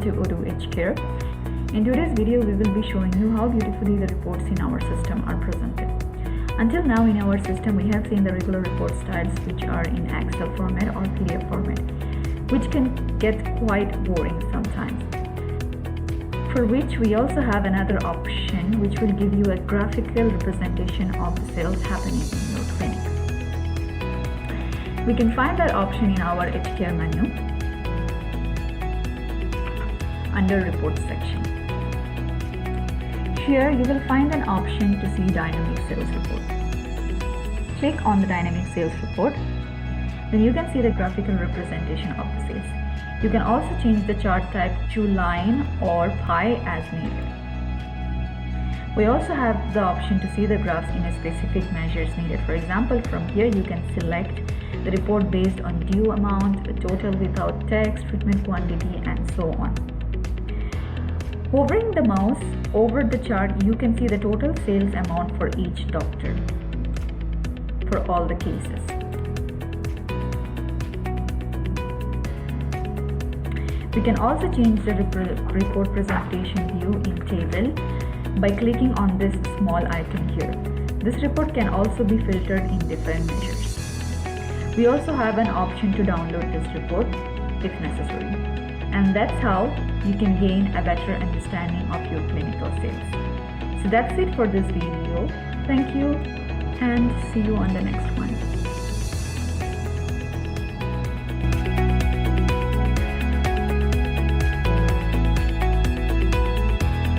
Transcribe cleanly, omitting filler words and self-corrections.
to Odoo Hcare. In today's video, we will be showing you how beautifully the reports in our system are presented. Until now in our system, we have seen the regular report styles which are in Excel format or PDF format, which can get quite boring sometimes. For which we also have another option which will give you a graphical representation of the sales happening in your clinic. We can find that option in our Hcare menu under Reports section. Here you will find an option to see Dynamic Sales Report. Click on the Dynamic Sales Report. Then you can see the graphical representation of the sales. You can also change the chart type to line or pie as needed. We also have the option to see the graphs in a specific measures needed. For example, from here you can select the report based on due amount, total without text, treatment quantity, and so on. Hovering the mouse over the chart, you can see the total sales amount for each doctor for all the cases. We can also change the report presentation view in table by clicking on this small icon here. This report can also be filtered in different measures. We also have an option to download this report if necessary. And that's how you can gain a better understanding of your clinical sales. So that's it for this video. Thank you and see you on the next one.